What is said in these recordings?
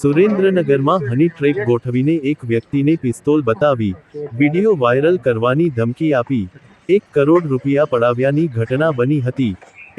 સુરેન્દ્રનગરમાં હની ટ્રેપ ગોઠવીને એક વ્યક્તિને પિસ્તોલ બતાવી વિડીયો વાયરલ કરવાની ધમકી આપી 1 કરોડ રૂપિયા પડાવ્યાની ઘટના બની હતી।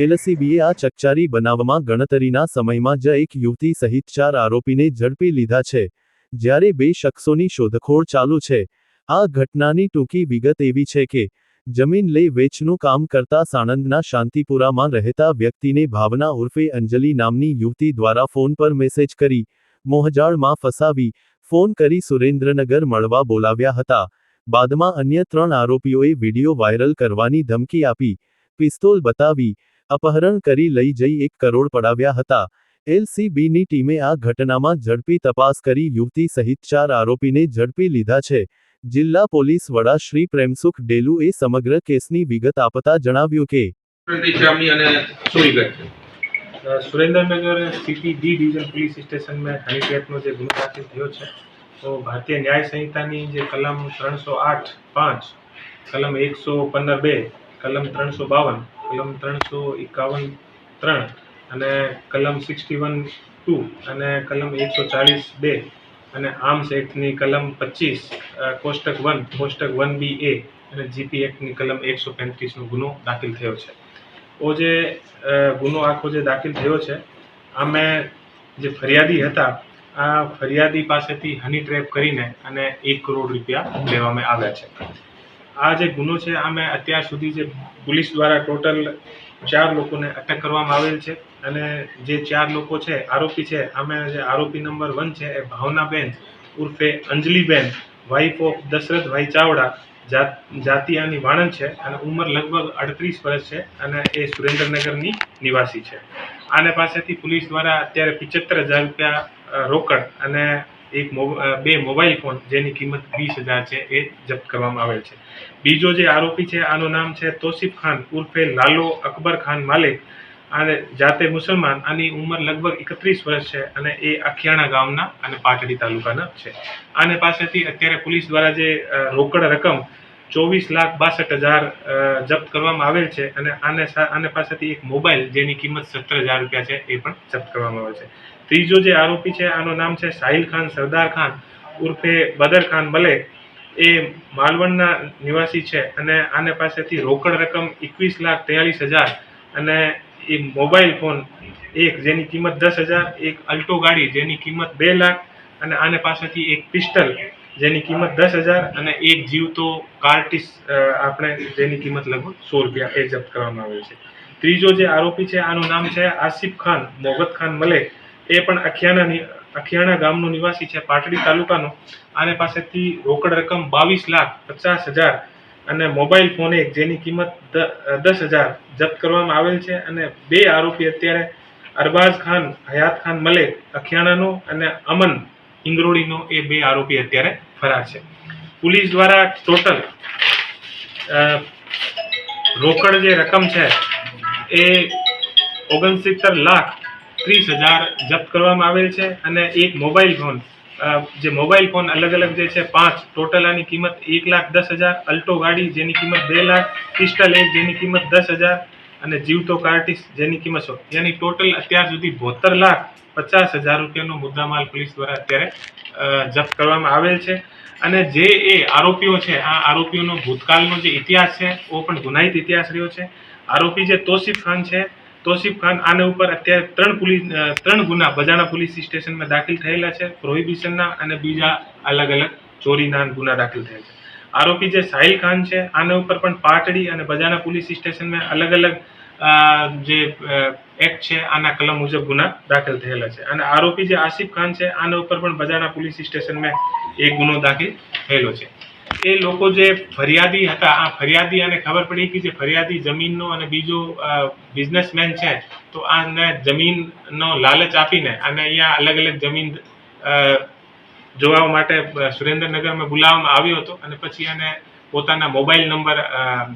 એલસીબીએ આ ચકચારી બનાવમાં ગણતરીના સમયમાં જ એક યુવતી સહિત 4 આરોપીને ઝડપી લીધા છે, જ્યારે 2 શખ્સોની શોધખોળ ચાલુ છે। આ ઘટનાની ટૂંકી વિગત એવી છે કે જમીન લે વેચનું કામ કરતા સાણંદના શાંતિપુરામાં રહેતા વ્યક્તિને ભાવના ઉર્ફે અંજલિ નામની યુવતી દ્વારા ફોન પર મેસેજ કરી મોહજાળમાં ફસાવી ફોન કરી સુરેન્દ્રનગર મળવા બોલાવ્યા હતા। બાદમાં અન્ય 3 આરોપીઓએ વિડીયો વાયરલ કરવાની ધમકી આપી પિસ્તોલ બતાવી અપહરણ કરી લઈ જઈ 1 કરોડ પડાવ્યા હતા। એલસીબીની ટીમે આ ઘટનામાં ઝડપી તપાસ કરી યુવતી સહિત 4 આરોપીને ઝડપી લીધા છે। જિલ્લા પોલીસ વડા શ્રી પ્રેમસુખ ડેલુએ સમગ્ર કેસની વિગત આપતા જણાવ્યું કે Surendranagar city D division police station में हनी ट्रैप जो गुनो दाखिल थयो छे तो भारतीय न्याय संहिता जे कलम 308(5), कलम 115(2), कलम 352, कलम 351(3) અને कलम 61(2) અને कलम 140(2) અને आर्म्स एक्ट ની कलम 25 कोष्टक 1 कोष्टक 1BA અને जीपी एक्ट ની कलम 135 નો ગુનો દાખલ થયો છે। वो जे गुनो आखो जे दाखिल थयो छे आमे जे फरियादी हता आ फरियादी पासेथी हनी ट्रेप करीने अने 1 करोड़ रुपया लेवामां आव्या छे। आ जे गुनो छे आमे अत्यार सुधी जे पुलिस द्वारा टोटल 4 लोकोने अटक करवामां आवेल छे अने जे 4 लोको छे आरोपी छे आमे जे आरोपी नंबर 1 छे ए भावनाबेन उर्फे अंजलिबेन वाइफ ऑफ दशरथ भाई चावड़ा जाति आनी वाणंद छे अने उमर लगभग 38 वर्ष छे अने ए सुरेंद्रनगरनी निवासी छे। आने पासेथी पुलिस द्वारा अत्यारे 75,000 रुपया रोकड़ अने एक 2 मोबाइल फोन जेनी किंमत 20,000 छे ए जप्त करवामां आवेल छे। बीजो जे आरोपी छे आनो नाम छे तोसीफ खान उर्फे लालो अकबर खान मालिक अने जाते मुसलमान आनी उमर लगभग 31 वर्ष छे अने ए अखियाणा गामना अने पाटड़ी तालुकाना छे। आने पासेथी अत्यारे पुलिस द्वारा जे रोकड़ रकम 24,62,000 जप्त करवामां आवेल छे अने आने पासेथी एक मोबाइल जेनी किंमत 17,000 रुपया छे ए पण जप्त करवामां आवेल छे। त्रीजो जे आरोपी छे आनो नाम छे साहिल खान सरदार खान उर्फे बदर खान मलिक ए मालवणना निवासी छे अने आने पासेथी रोकड़ रकम 21,43,000 अने एक मोबाइल फोन एक जेनी किंमत 10,000, एक अल्टो गाड़ी जेनी किंमत 2 लाख अने आने पासेथी एक पिस्टल जेनी किंमत 10,000 અને એક જીવતો કાર્ટિસ આપણે જેની કિંમત લગભગ 100 રૂપિયા એ જપ્ત કરવામાં આવેલ છે। ત્રીજો જે આરોપી છે આનું નામ છે આસિફ ખાન મોહમ્મદ ખાન મલેક એ પણ અખિયાણા ગામનો નિવાસી છે પાટડી તાલુકાનો। આને પાસેથી રોકડ રકમ 22,50,000 અને મોબાઈલ ફોન એક જેની કિંમત 10,000 જપ્ત કરવામાં આવેલ છે અને 2 આરોપી અત્યારે અરબાઝ ખાન હયાત ખાન મલેક અખિયાણાનો અને અમન इंगरोड़ीनो ए 2 आरोपी अत्यारे फरार छे। पुलिस द्वारा टोटल रोकड़ जे रकम छे ए 69,30,000 जप्त करवामां आवेल छे अने एक मोबाइल फोन जे मोबाइल फोन अलग अलग जे छे 5 टोटल आनी किंमत 1,10,000, अल्टो गाड़ी जेनी किंमत 2 लाख, पिस्टल एक जेनी किंमत 10,000 અને જીવતો કાર્ટિસ જેની કિંમત 100 यानी टोटल અત્યાર સુધી 72,50,000 રૂપિયાનો મુદ્દામાલ પોલીસ દ્વારા અત્યારે જપ્ત કરવામાં આવેલ છે। અને જે એ આરોપીઓ છે આ આરોપીઓનો ભૂતકાળનો જે ઇતિહાસ છે ઓ પણ ગુનાહિત ઇતિહાસ રહ્યો છે। આરોપી જે તોસીફ ખાન છે તોસીફ ખાન આને ઉપર અત્યારે 3 ગુના બજાણા પોલીસ સ્ટેશનમાં દાખલ થયેલા છે પ્રોહિબિશનના અને બીજા અલગ અલગ ચોરીના ગુના દાખલ થયેલા છે। आरोपी जे साहिल खान है आने ऊपर पण पाटड़ी और बजाना पुलिस स्टेशन में अलग अलग जे एक्ट है आना कलम मुजब गुना दाखिल थयेला छे। अने आरोपी जे आसिफ खान है आने ऊपर पण बजाना पुलिस स्टेशन में एक गुनो दाखिल थयेलो छे। ए लोको जे फरियादी हता आ फरियादी आने खबर पड़ी कि जे फरियादी जमीननो अने बीजो बिजनेसमेन छे तो आने जमीननो लालच आपीने अने अहींया अलग अलग जमीन જોવા માટે સુરેન્દ્રનગરમાં બોલાવવામાં આવ્યો હતો અને પછી એને પોતાના મોબાઈલ નંબર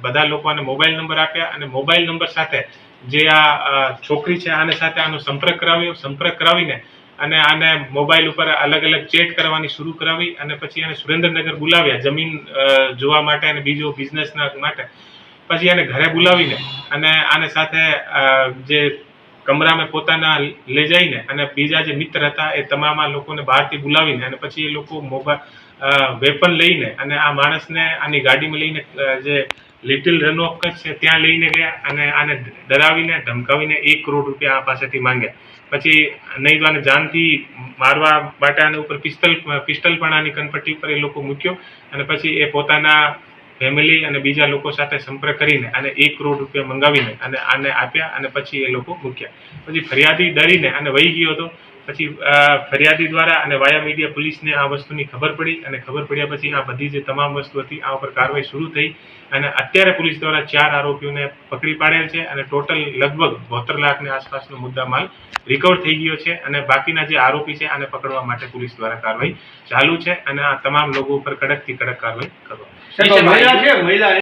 બધા લોકોને મોબાઈલ નંબર આપ્યા અને મોબાઈલ નંબર સાથે જે આ છોકરી છે આને સાથે આનો સંપર્ક કરાવીને અને આને મોબાઈલ ઉપર અલગ અલગ ચેટ કરવાની શરૂ કરાવી અને પછી એને સુરેન્દ્રનગર બોલાવ્યા જમીન જોવા માટે અને બીજો બિઝનેસના માટે। પછી એને ઘરે બોલાવીને અને આને સાથે જે કમરામાં પોતાના લઈ જઈને અને બીજા જે મિત્ર હતા એ તમામ આ લોકોને બહારથી બોલાવીને અને પછી એ લોકો વેપન લઈને અને આ માણસને આની ગાડીમાં લઈને જે લિટિલ રન ઓફ કચ્છ છે ત્યાં લઈને ગયા અને આને ડરાવીને ધમકાવીને 1 કરોડ રૂપિયા આ પાસેથી માંગ્યા. પછી નહીં તો આને જાનથી મારવા માટે આને ઉપર પિસ્તલ પણ આની કનપટ્ટી ઉપર એ લોકો મૂક્યો અને પછી એ પોતાના ફેમિલી અને બીજા લોકો સાથે સંપર્ક કરીને અને 1 કરોડ રૂપિયા મંગાવીને અને આને આપ્યા અને પછી એ લોકો મૂક્યા. પછી ફરિયાદી ડરીને અને વહી ગયો હતો. પછી ફરિયાદી દ્વારા અને વાયા મીડિયા પોલીસને આ વસ્તુની ખબર પડી અને ખબર પડ્યા પછી આ બધી જે તમામ વસ્તુ હતી આ ઉપર કાર્યવાહી શરૂ થઈ અને અત્યારે પોલીસ દ્વારા 4 આરોપીઓને પકડી પાડેલ છે અને ટોટલ લગભગ 72 લાખની આસપાસનો મુદ્દામાલ રિકવર થઈ ગયો છે અને બાકીના જે આરોપી છે આને પકડવા માટે પોલીસ દ્વારા કાર્યવાહી ચાલુ છે અને આ તમામ લોકો ઉપર કડકથી કડક કાર્યવાહી કરવામાં આવશે. મહિલા છે મહિલા